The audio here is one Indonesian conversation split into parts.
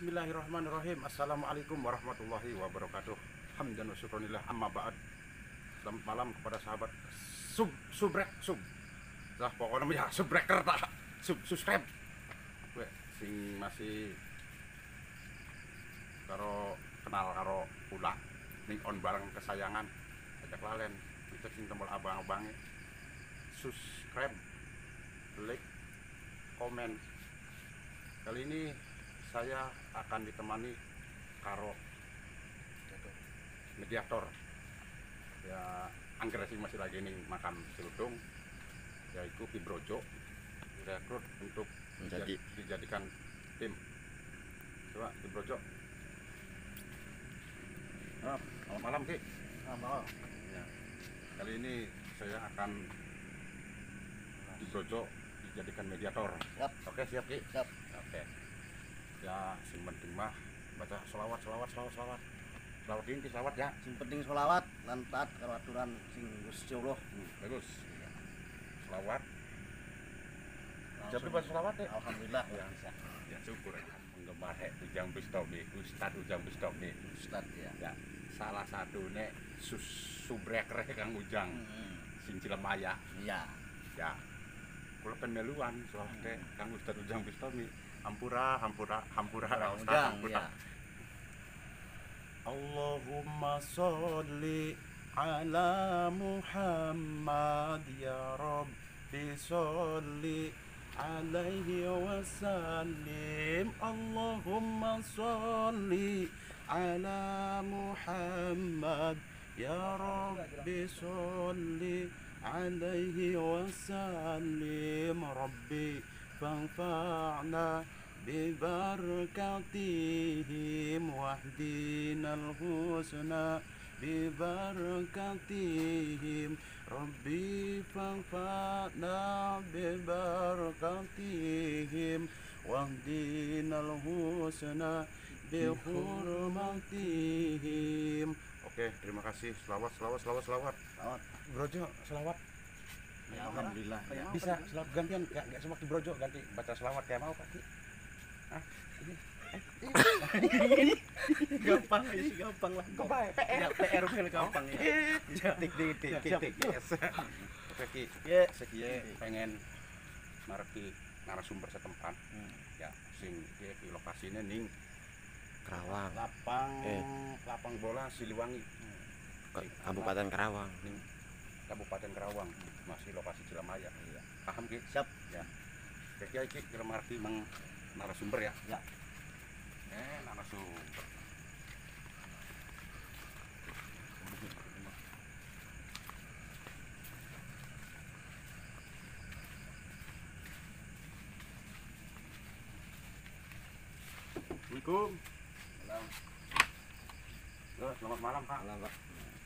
Bismillahirrahmanirrahim. Assalamualaikum warahmatullahi wabarakatuh. Hamdan wa syukronillah amma ba'd. Selamat malam kepada sahabat subrek. Lah pokoknya ya subreker tak subscribe. Gue sing masih kenal karo kula ning on bareng kesayangan ajak lalen itu sing tombol abang-abange subscribe, like, komen. Kali ini saya akan ditemani karo mediator ya, angger sing masih lagi ning makam Seludung, yaitu Ki Brojo direkrut untuk dijadikan tim. Coba Ki Brojo. Selamat malam Ki. Malam. Ya. Kali ini saya akan Ki Brojo dijadikan mediator. Siap. Oke, siap Ki. Siap. Oke. Ya, sing penting mah baca selawat. Selawat ini selawat ya. Sing penting sholawat lan taat karo aturan sing Gusti Allah. Bagus. Selawat. Jadi baca selawat ya. Alhamdulillah Ya, ya syukur ya. Penggemar Ujang Bustami, Ustadz Ujang Bustami. Ustaz ya. Ya, salah satunya subreker Kang Ujang sing Cilemaya. Iya. Ya. Kula pemeluan soalnya Kang Ustadz Ujang Bustami. Hampura Ustadz. Ya. Allahumma sholli ala Muhammad ya Rabbi sholli alaihi wasallim. Allahumma sholli ala Muhammad ya Rabbi sholli alaihi wasallim. Rabbi fanfa'na ببركاتهم واهدنا الحسنى ببركاتهم ربي فانفعنا ببركاتهم واهدنا الحسنى بحرمتهم. Oke, terima kasih. Selawat. Selamat. Brojo, selawat. Ya, alhamdulillah. Ya. Bisa selawat gantian, enggak sewaktu Brojo ganti baca selawat kayak mau Pak Ki. Gampang lah. PR. Ya, PR gampang ya. Titik. Yes. Oke Ki. Ya, Sekiye pengen marki narasumber setempat. Ya, sing iki lokasine ning Karawang, lapang bola Siliwangi. Kabupaten Karawang. Ning Kabupaten Karawang, masih lokasi Cilemaya. Iya. Paham Ki? Siap. Ya. Kira iki kira marki mang narasumber ya. Ya. Narasumber. Assalamualaikum. Selamat malam Pak. Selamat.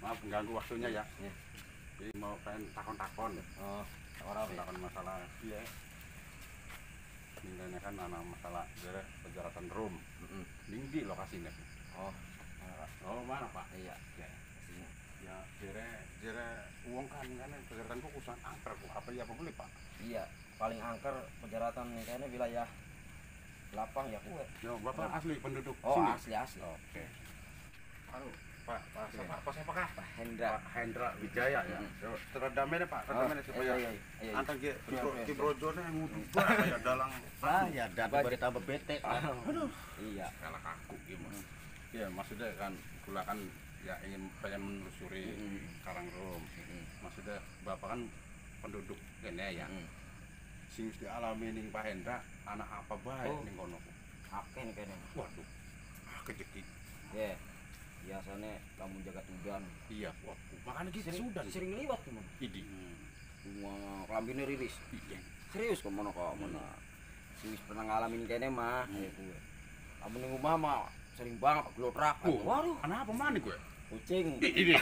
Maaf mengganggu waktunya ya. Ya. Jadi mau pengen takon-takon. Oh, orang ya. Takon masalah iya. Ini kan anak masalah dari penjarahan room. Tinggi lokasinya. Oh, Mana Pak? iya. Ya. Ya, jere uang kan penjarahan kok usaha angker kok. Apa ya boleh Pak? Iya, paling angker penjaratan nih kayaknya wilayah lapang ya kue. Yo, Bapak asli penduduk Oh, sini. asli. Oke. Halo, Pak siapa kah? Pak Hendra. Pak Hendra Wijaya ya. Teradamnya Pak, teradamnya supaya Iya. antang Ki Brojo nih ngudu kayak dalang. Ya, data berita bebete. Aduh. Iya. Kalah kaku gimana? Iya, maksudnya kan kula kan ya pengen menelusuri Karangrum. Maksudnya Bapak kan penduduk kene ya. Sing mesti alami ning Pak Hendra anak apa bae ning kono. Akeh nih kayaknya. Waduh. Kejeki. Ya. Biasanya kamu jaga tudan. Iya, wah, makanya gitu sudah Sering liwat gimana? idi. Wah, kelambine rilis. Iya. Serius kok mana kok mana. Sing pernah ngalamin kene mah ya gue. Kamu ning rumah mah sering banget glotrak. Waduh, kenapa mana gue? Kucing. Ini.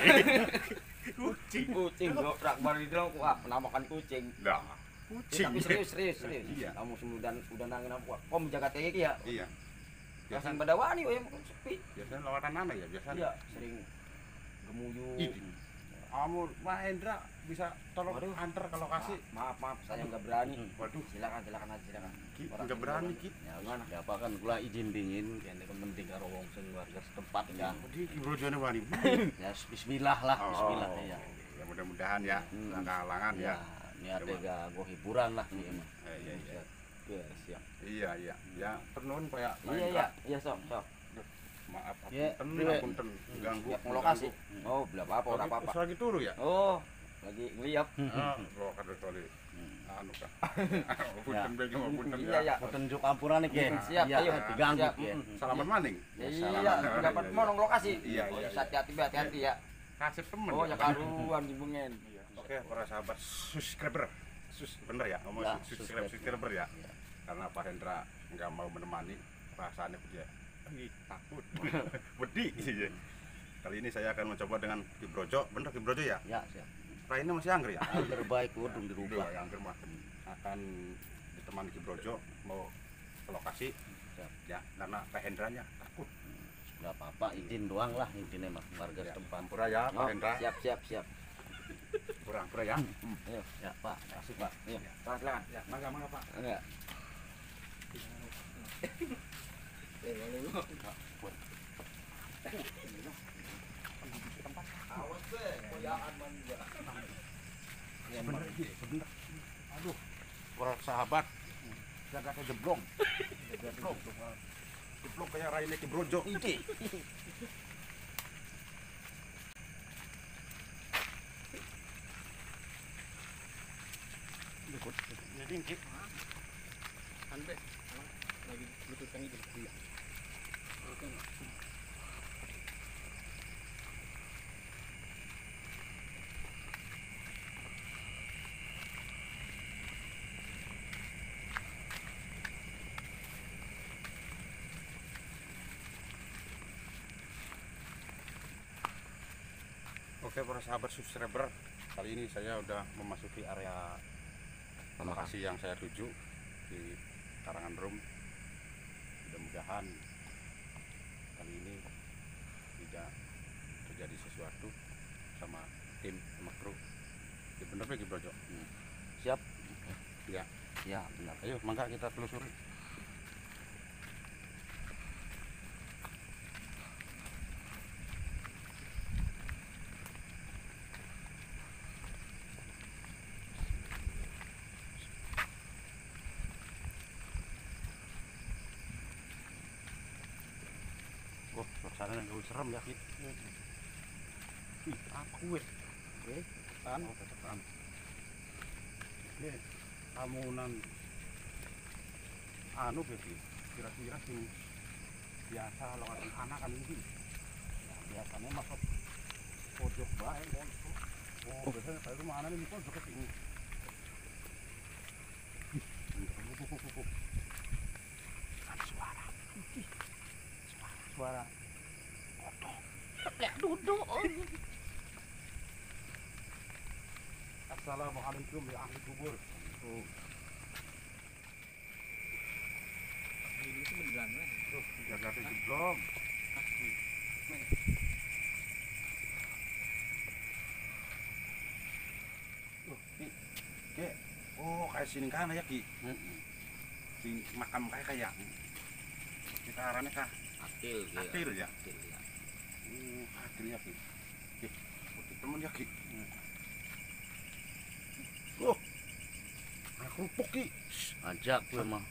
Kucing glotrak baru bilang wah penampakan kucing. Nah, Ya, tapi serius. Iya. Kamu udah nangin apa? Kok menjaga tegi ya? Iya. Biasanya badawani we sepi. Biasanya lawatan mana ya biasanya? Iya, sering gemuyung. Idi. Kamu Pak Hendra bisa tolong Waduh. antar ke lokasi. Maaf, saya nggak berani. Waduh, Silakan aja silakan. Ki, Orang nggak ini berani, orang- Ki. Ya gimana? Ya apa kan kula izin dingin kene kan penting karo wong sing warga setempat ya. Jadi Kibrojone wani. Ya bismillah lah, bismillah ya. Ya mudah-mudahan ya, nggak kehalangan ya. Niate go hiburan lah nih emang. Iya, iya. Oke, siap. Iya, iya. Ya, tenun kayak Iya, sok. Maaf, Ya, apunten ganggu. Ya lokasi. Oh, belum apa-apa, ora apa-apa. Lagi turu ya? Oh, lagi ngeliat. Ah, lo kan toli. Anu kah. Punten bagi mau punten Iya, ya. ya. Petunjuk ampuran iki. Siap, Iya, ayo. diganggu Siap. ya. Salaman maning. Iya, dapat monong lokasi. Iya, Oh, iya, hati-hati ya. Kasih temen. Oh, ya karuan dibungen. Oke, para sahabat subscriber. Bener ya ngomong Ya, subscriber ya. Ya. Karena Pak Hendra nggak mau menemani, perasaannya dia takut, wedi. Kali ini saya akan mencoba dengan Kibrojo. Bener Kibrojo ya? Ya, siap. Rainnya masih angker ya? Terbaik udung dirubah. Iya, angker mah. Akan ditemani Kibrojo mau ke lokasi. Siap. Ya, karena Pak Hendranya takut. Enggak apa-apa, izin doang lah intinya mah warga Ya, setempat. Ampura ya, Pak Oh, Hendra. siap. Ampura ya. Ayo, ya Pak, kasih Pak. Iya. Silakan. Ya, mangga Pak. Enggak. Awas be, koyaan man juga. Bener. Aduh, para sahabat, jaga ke jeblong. Jeblong kayak Raine Kibrojo. Jadi ngikip. Sampai lagi lututkan itu. Iya. Oke para sahabat subscriber, kali ini saya udah memasuki area lokasi yang saya tuju di Karangan Rum. Mudah-mudahan kali ini tidak terjadi sesuatu sama tim, sama kru. Ya bener lagi Brojo. Siap. Ya, Ya, benar. ayo mangga kita telusuri. Oh, suasana yang serem ya, Ki. Ih, apa gue? Kan, tetepan. Ini tamunan anu Ki. Kira-kira sing biasa lewat anak kan mungkin. Ya, biasanya masuk pojok bae kan. Oh, biasanya kayak rumah anak ini pojok ke sini. Ada suara. Suara duduk. Assalamualaikum ya ahli kubur. Ini tuh beneran. Tuh, jaga jeblong. Tuh, Ki. Oh, kayak sini kan ya, Ki. Sing makam kayak kita arahnya kah? Akil, Akil ya? Akil ya. Akil ya, Ki. Ki, putih temen ya, Ki. Oh, kerupuk, Ki. Ajak gue mah.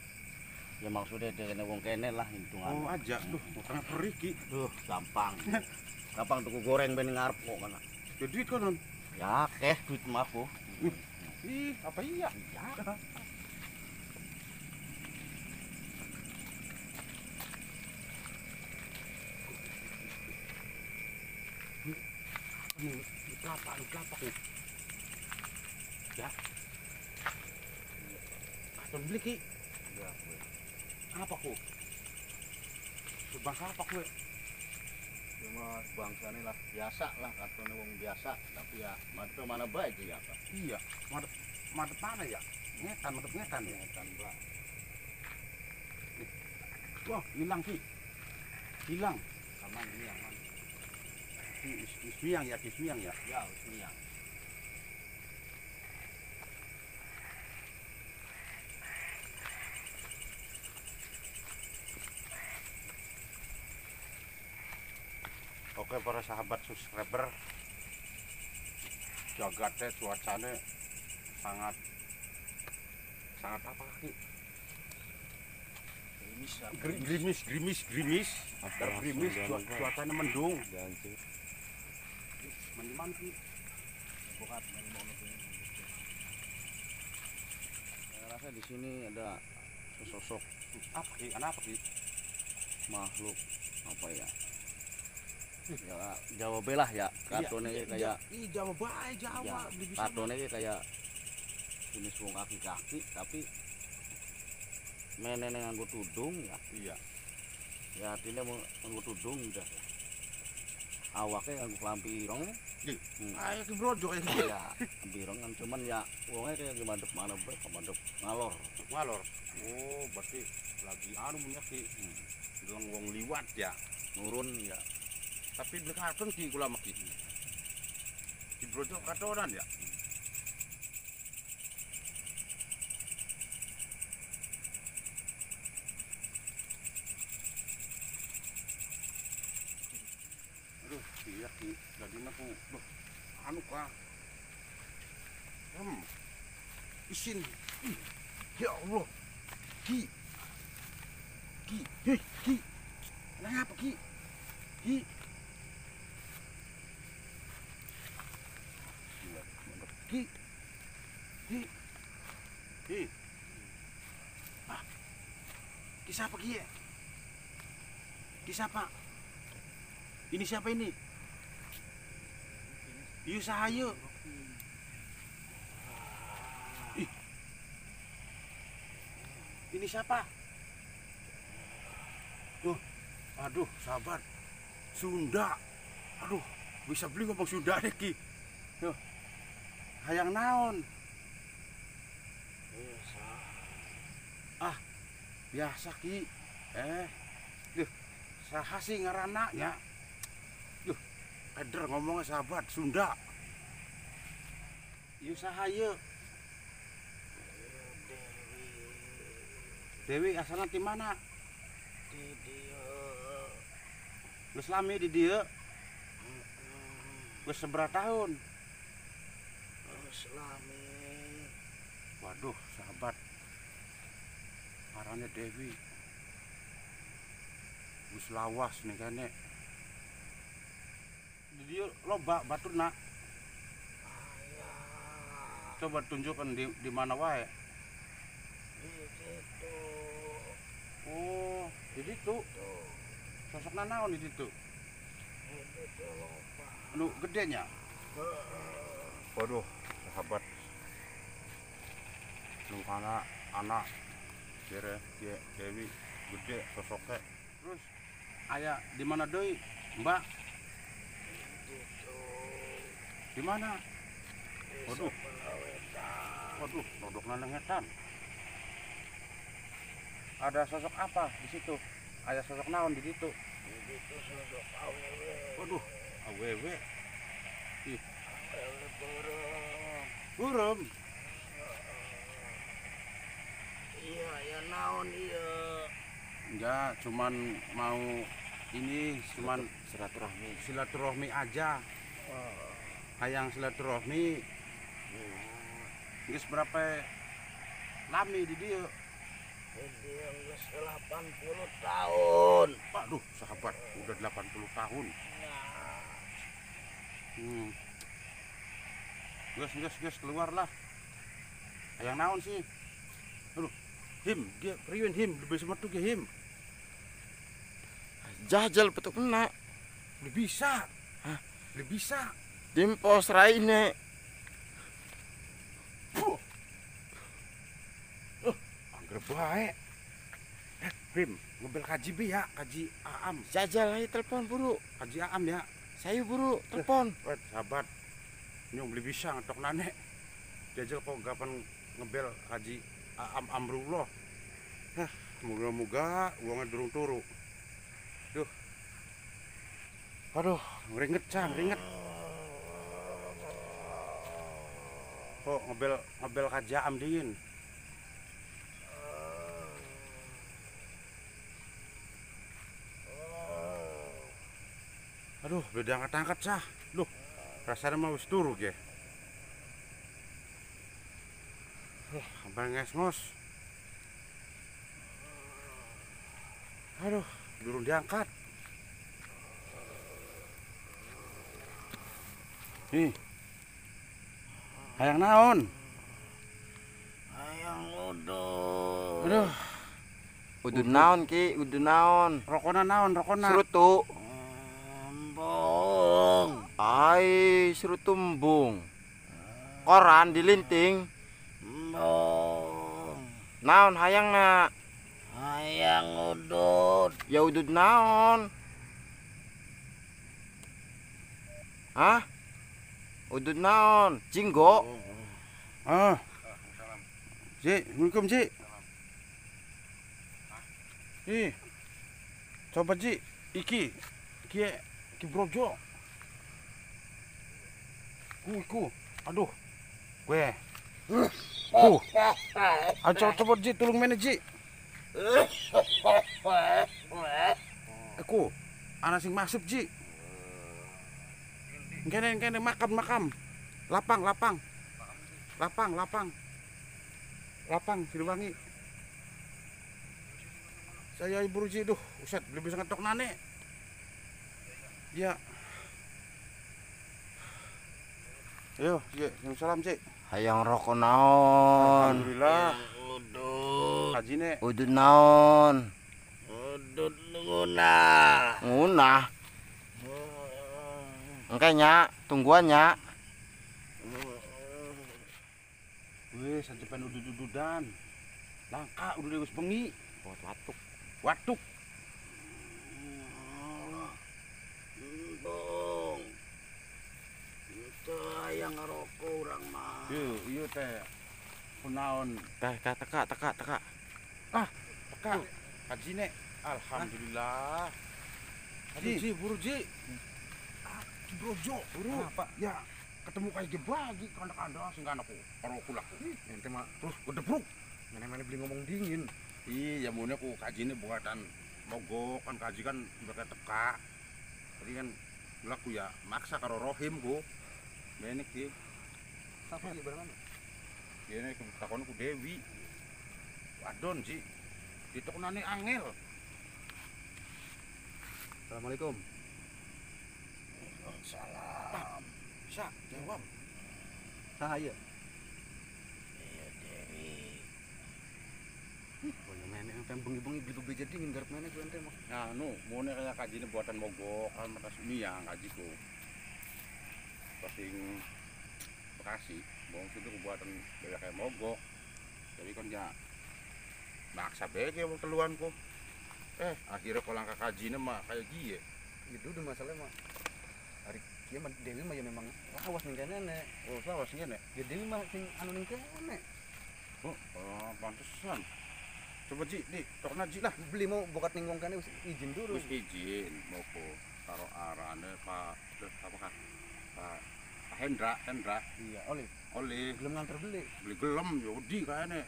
Ya maksudnya kene wong kene lah hitungan. Oh, aja. Duh, utangnya perih, Ki. Duh, gampang. Gampang tuku goreng ben ngarep kok kana. Ya duit kan, Ya, keh duit mah aku. Ih, apa iya? Ya. Ini kelapa Ki. Ya. Aton beli, Ki. Ya, gue. Apa ku? Bangsa apa kue? Cuma bangsane lah biasa lah katone wong biasa, tapi ya madep mana bae ya Pak. Iya, madep mana ya? Madep ngetan ya. Ngetan Pak. Wah, hilang Ki. Hilang. Aman ini aman. Ismiang ya, Ismiang ya. Ya, Usmiang. Oke para sahabat subscriber, jagatnya cuacanya sangat apa Ki? Gerimis ya. Gerimis, cuacanya mendung. Ganti. Mending Ki. Bukan main mono ini. Saya rasa di sini ada sesosok Apa Ki? Apa Ki? makhluk apa ya? Ya Jawa belah ya. Katone kayak Ih, Jawa bae, Jawa. ya, katone kayak jenis wong kaki-kaki tapi menene nganggo tudung ya. Iya. Ya artinya nganggo tudung udah. Awaknya nganggo klampi ireng. Ih, Hmm. ayo Ki brojo ya. Ya, birong kan cuman ya wongnya kayak gimana mana bae pemadep ngalor. Ngalor. Oh, berarti lagi punya Ki. Gelang wong liwat ya. Nurun ya. Tapi beli karton Ki kula mah Ki. Ki brojo kartonan ya. Aduh, iya Ki, dagingnya ku kah. Isin. Ih, ya Allah. Ki. Ki. Kenapa Ki? Ki. Ki. Ki siapa Ki ya? Ki siapa? Ini siapa ini? Iya saya. Ih. Ini siapa? Tuh. Aduh, sahabat. Sunda. Aduh, bisa beli ngomong Sunda deh Ki. Tuh. Hayang naon? Ah, biasa Ki. Duh, saha sih ngaranna ya? Duh, eder ngomongnya sahabat Sunda. Ieu saha ieu? Dewi asalna ti mana? Di dia Geus lami di dieu? Geus seberapa tahun? selami Waduh, sahabat. Arane Dewi. Geus lawas nih kene. Di dieu loba baturna. Coba tunjukkan di mana wae. di situ Oh, di situ. Sosokna naon di situ? Anu gedenya. Waduh, sahabat. Lungkana anak Dewi gede sosoknya. Terus aya di mana deui, Mbak? Di mana? Waduh. Waduh, nodokna nengetan. Ada sosok apa di situ? Ada sosok naon di situ? itu sosok awewe Waduh, awewe. Ih, burung burem. iya ya naon iya Enggak, cuman mau ini cuman silaturahmi aja. Hayang silaturahmi. Geus berapa lami di dieu? dia geus 80 tahun Waduh, sahabat, udah 80 tahun. Gus, keluarlah. Hayang naon sih? Aduh, him, dia riun him, lebih semetu ge him. Jajal petuk kena. Lebih bisa. Hah? Lebih bisa. Dimpos raine. Angger bae. Him, ngebel kaji bi ya, kaji Aam. Jajal ayo telepon buru. Kaji Aam ya. Saya buru telepon. Wet, sahabat. Nyong beli bisa ngetok nane. Jajal kok gapan ngebel kaji Aam Amrullah. Hah, moga-moga uangnya durung turu. Duh. Aduh, ngeringet cah, ngeringet. Kok ngebel kaja amdin. Aduh, beda angkat-angkat cah. Duh, rasanya mau wis turu ge. Abang ngos. Aduh, durung diangkat. Nih. Hayang naon? Hayang udut. Aduh, Udun naon ki, udun naon. rokona naon, rokona. Serutu. Embong. Ai, serutumbung. Koran dilinting. Embong. Naon hayangna? Hayang udut. Ya udud naon? Hah? Udud naon? Jinggo? Ah. Ji, Assalamualaikum Ji. Ih. Coba Ji, iki brojo. Ku. Aduh. Gue. Coba Ji, tolong mana Ji. Aku, anak sing masuk Ji. Kene makam. Lapang. Siliwangi. Saya Ibu Ruji, duh, uset, belum bisa ngetok nane. Ya. Ayo, salam Cik. Hayang rokok naon? Alhamdulillah. Udut. Hajine. Udud naon? Udut ngunah. Ngunah. Engke nya, tungguan nya. Wih, sancepan udud-ududan. Langka udah wis bengi. Watuk. Embong. Itu hayang ngerokok orang mah. Iya teh. Kunaon? Teka. Ah, teka. Hajine. Alhamdulillah. Ji, buru Ji. Brojo, buru. Apa? Ya, ketemu kayak gebagi kanda-kanda sing anakku. Karo kulaku. Ente mah terus gedebruk. Mana-mana beli ngomong dingin. Iya, maunya ku kajine buatan mogok kan kaji kan udah teka. Jadi kan laku ya maksa karo rohim ku. Menek ki. Sapa iki barang? Kene takon ku Dewi. Wadon Ji. Ditokunane angel. Assalamualaikum. Salam. Bisa jawab. Saya. Iya Dewi. Oh ya menek yang bengi-bengi beli beja dingin garap menek ente mah. Nah, mau kayak kajine buatan mogok kan metas miang kajiku. Pasing Bekasi, bawang situ buatan beda kayak mogok. Jadi kan ya maksa bege mau keluanku. Akhirnya kalau angka kajine mah kayak gie. Itu udah masalah mah. Hari kieu mah Dewi mah ya memang lawas ning kene. Oh, lawas ngene. Ya Dewi mah sing anu ning kene. Oh, pantesan. Coba Ji, tokna Ji lah. Beli mau bokat ning wong kene wis izin dulu. Wis izin moko karo arane Pak apa kan? Pak Hendra. Iya, Oleh belum nganter beli. beli gelem yodi kayaknya.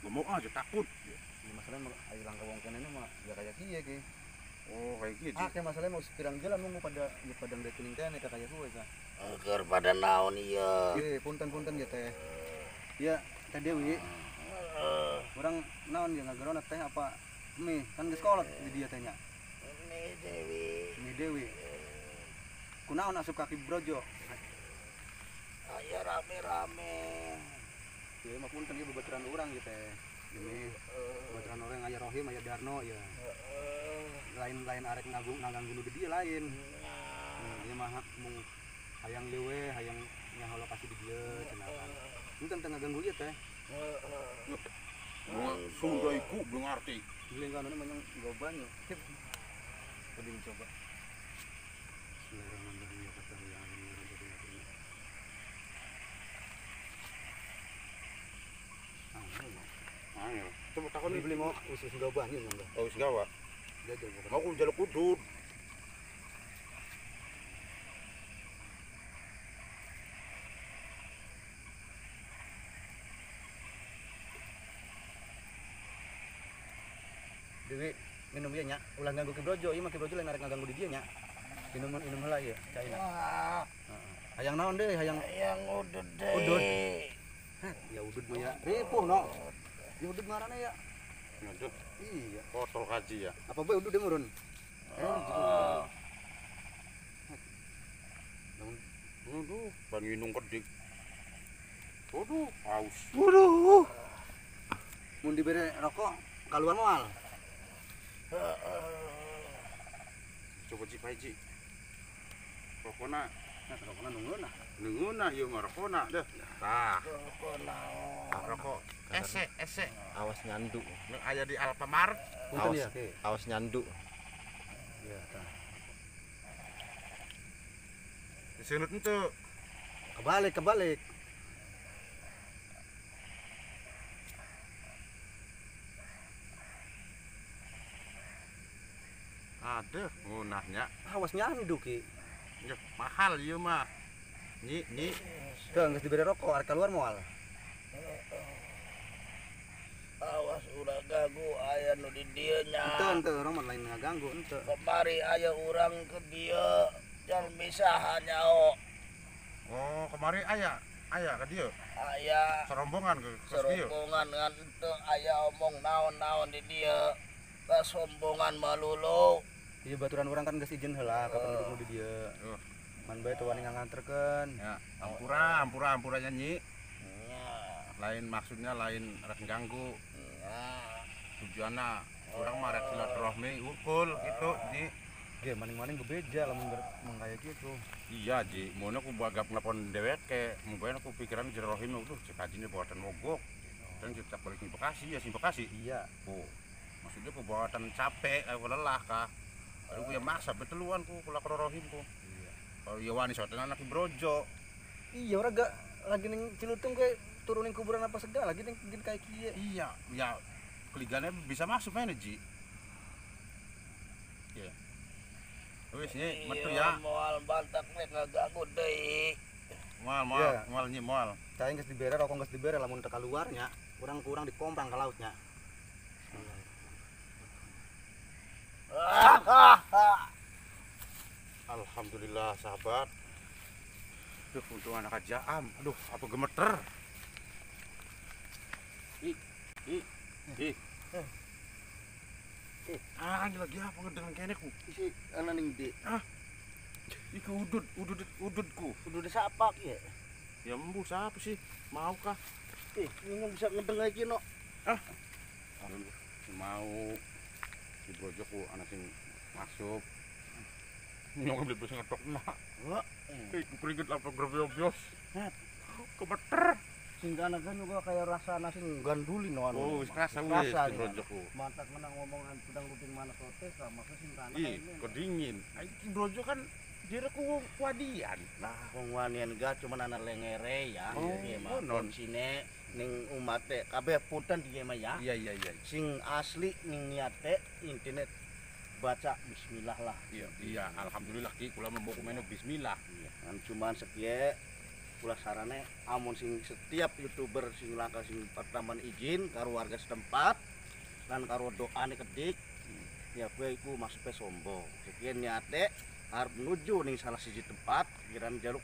Gak mau aja takut. Ya masalah mah ayo langkah wong kene mah ya kayak kieu ge. Oh, kayak gitu. Kayak masalah mau sepirang jalan mau pada ya padang dekening kene kayak gue sa. Agar pada naon iya. Punten ya teh. Ya, Teh Dewi. Orang naon ya ngageurona teh apa mie kan geus kolot di dia tehnya. Ini Dewi. Ini Dewi. Kunaon asup kaki brojo. Aya rame-rame. Ya mah punten ieu babaturan urang gitu teh. Ini babaturan orang aya Rohim aya Darno ya. Lain arek ngaganggu di dia lain. Ieu mah mung hayang lewe, hayang nyaho lokasi di dia cenah. Punten teh ngaganggu ieu teh. Sunda iku belum ngerti. Beli kan ini banyak gobanya. Tadi mencoba. Angel. Coba takon Beli mau usus gobanya enggak? Oh, wis gawa. Jajal bukan. Mau ku njaluk udud. dia nya. Ulah ganggu Ki Brojo, ieu mah Ki Brojo lain arek ngaganggu di dia nya. Inum heula ieu, cai na. Hayang naon deh, hayang udud deh. udud. Hah, ya udud mah ya. Ripuh no. Ya udud ngaranna ya. Aduh, Iya. kotor kaji ya. Apa bae udud murun. Aduh, banginung kedik. Aduh, aus. Waduh. Mun dibere rokok kaluar moal. Coba Ci Pai Ci. Rokona, Nah, rokokna nunggueun. nengeuna ieu mah rokona deh. Tah, rokok ese. Awas nyandu. Nu aya di Alfamart. Punten ya, Ki. Awas nyandu. Iya, tah. Diseunut henteu. Kebalik. Aduh, ngunahnya. Awas nyandu Ki. Ya, mahal ieu mah. Nyi. Teu geus dibere rokok arek kaluar moal. Awas ulah ganggu aya nu di dieu Henteu urang mah lain ngaganggu henteu. Kemari aya urang ke dieu jan misahan nyao. Oh, kemari aya ka dieu. Aya Serombongan ke dieu. serombongan ngan teu aya omong naon-naon di dieu. Kesombongan malulu. Ieu baturan urang kan geus izin heula ka penduduk nu di dieu. Man bae teu wani nganterkeun. Ya, ampura nyanyi. Lain maksudnya lain rek ganggu. Tujuanna urang mah rek silaturahmi ukul gitu, Ji. Ge maning-maning bebeja lamun mangkaya kitu. Iya, Ji. Mun aku bagap nelpon deweke, mungkin aku pikiran jero rohim tuh cek ajine buatan mogok. Dan kita balik ke Bekasi ya, Bekasi. Iya. Oh. Maksudnya ku buatan capek, aku lelah kah. Lalu ku ya maksa beteluan ku kula karo rohim ku. Iya. Kalau ya wani soten anak Brojo. Iya ora gak lagi ning Cilutung kayak turunin kuburan apa segala lagi ning gini kayak kieu. Iya, ya keligane bisa masuk mana, Ji. Iya. Wis nih, metu ya. Moal bantak we ngaganggu deui. Moal nyi moal. Cai geus dibere rokok geus dibere lamun teu kaluarnya, kurang dikomprang ka lautnya. Alhamdulillah sahabat. Duh, untung anak ajaam. Aduh, apa gemeter. Ih. Ini lagi apa ngedengan kene ku? Isi ana ning di. Iku ududku. Kudu disapa kieu. Ya embu siapa sih? Mau kah? Ini bisa ngedeng lagi no. Mau si Brojo ku anak sing masuk. Nyong beli bus ngetok nak. Iku keringet apa grobos. Kebeter. Sing kana kan juga kayak rasana sing ganduli no anu. Oh, wis kerasa wis Kerasa, si Brojo ku. Mantak menang ngomongan pedang luping mana sote sama sing kana. Ih, kedingin. Iki Brojo kan dia ku wadian. Nah, wong wanian ga cuman anak lengere ya. Oh, Ieu mah non. sine ning umat teh kabeh punten dieu mah ya. Iya. Sing asli ning niat teh intine baca bismillah lah. Iya, alhamdulillah ki kula membuku menu bismillah. Kan cuman sekieu ulah sarane amun sing setiap youtuber sing langkah sing pertama izin karo warga setempat lan karo doane kedik ya kowe iku maksude sombong. Sekian niate arep menuju ning salah siji tempat kiran jaluk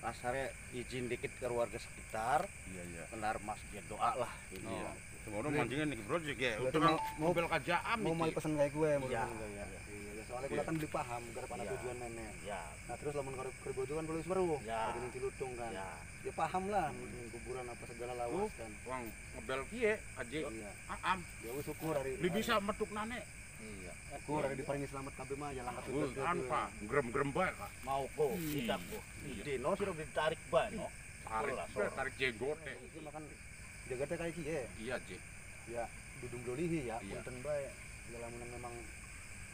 asare izin dikit karo warga sekitar Iya. benar masjid doa lah ini. Iya. Semoga mancingan nih Brojo ge. Berarti Untuk mau- mobil kajaam Mau iki. pesen kayak gue Iya. Iya, soalnya gue kan beli paham garap anak Iya. tujuan mana. Ya, Nah terus lamun karo Bojo kan perlu semeru. Iya. Lagi ning Cilutung kan. ya. Dia paham lah ning kuburan apa segala lawas kan. Wang ngebel kieu aja. Iya. Aam. Ya wis syukur hari. Li bisa metuk nane. Iya. syukur hari diparingi selamat kabeh mah ya langkah Tanpa grem-grem bae Kak. Mau ko, Iya. tidak ko. Iya. Dino sira ditarik bae no. Tarik jenggote. Iki makan jaga teh kayak kieu. Iya, Ji. Ya dudung dolihi ya Iya. punten bae. Lamun memang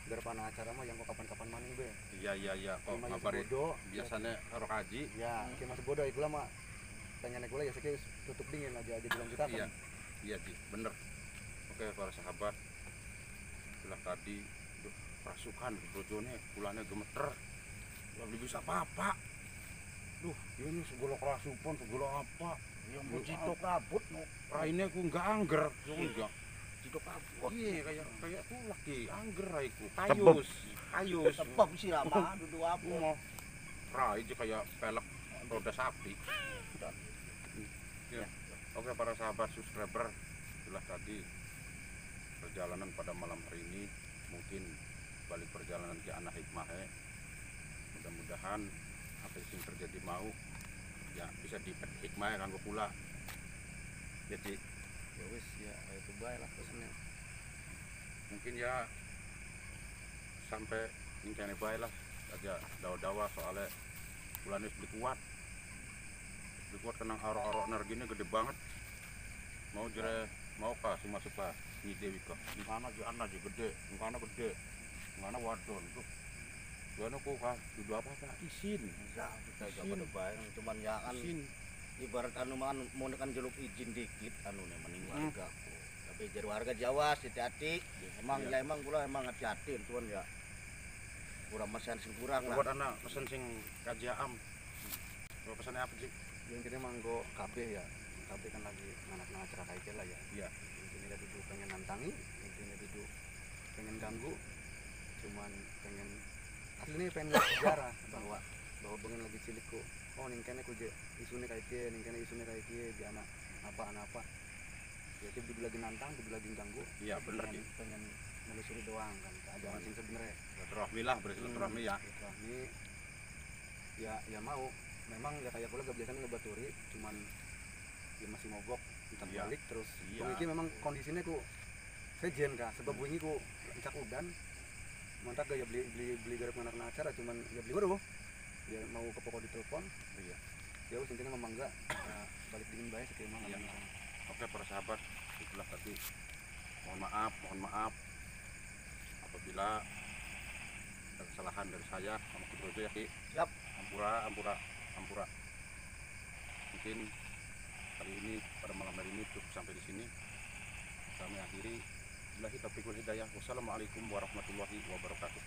garap acara mah yang kok kapan-kapan maning be. Iya. Kok Cuma ngabari bodoh. biasanya karo kaji. Ya, kayak masih bodoh iku mah pengen naik ya sakit tutup dingin aja dilanjutkan. Iya. Iya, Ji. Bener. Oke, para sahabat. Itulah tadi duh, rasukan Brojone kulane gemeter. Lalu bisa apa-apa. Duh, ini segala kerasupan, segala apa. Yang mujito kabut no. Raine ku enggak angger, yo enggak. hidup abot. Iya kayak aku lagi angger aku. Tebep. Kayus. Sebab sih lama duduk Aku abot. mau rai aja kayak pelek roda sapi. Ya. Oke para sahabat subscriber, itulah tadi perjalanan pada malam hari ini. Mungkin balik perjalanan ke anak hikmah. Mudah-mudahan apa yang terjadi mau ya bisa dipet hikmah kanggo pula. Jadi Ya wis ya itu bae lah pesennya. mungkin ya sampai ini kene bae lah aja dawa-dawa soalnya bulan ini beli kuat kenang aro-aro energinya gede banget mau jere mau kah cuma suka ini dewi kah di mana aja gede mana wadon tuh gimana kok kah duduk apa isin Ya, kita gak pada bayang, cuman ya kan isin ibarat anu man mau nekan jeluk izin dikit anu nih mending warga aku. Tapi jadi warga Jawa hati-hati. Emang Iya. ya emang kula emang hati-hati cuman ya kurang masihan sing kurang lah. buat anak pesen sing kajiam mau pesannya apa sih Yang intinya manggo KB ya. KB kan lagi anak-anak acara kayak lah ya. iya Intinya dia duduk pengen nantangi, intinya duduk pengen ganggu, cuman pengen aslinya pengen lihat sejarah bahwa pengen lagi cilik kok. Oh ning kene ku je isune kayak kieu, ning kene isune kayak kieu, di anak apa. Ya dia duduk lagi nantang, duduk lagi ganggu. iya bener pengen, gitu pengen menelusuri doang kan keadaan sing sebenarnya. silaturahmi lah bersilaturahmi ya Ini ya mau memang ya kayak pula gak biasanya ngebaturi cuman ya masih mogok entar Iya. balik terus Iya. ini memang kondisinya ku sejen kah sebab wingi ku encak udan mantap gak ya beli garap anak acara cuman ya beli baru ya mau ke pokok ditelepon iya ya wis intinya memang enggak ya, balik dingin bae sekema Iya. iya. Oke para sahabat, itulah tadi. Mohon maaf apabila ada kesalahan dari saya sama Kudrojo ya Ki. Siap. Ampura. Mungkin hari ini pada malam hari ini cukup sampai di sini. Kami akhiri. Billahi taufiq wal hidayah. Wassalamualaikum warahmatullahi wabarakatuh.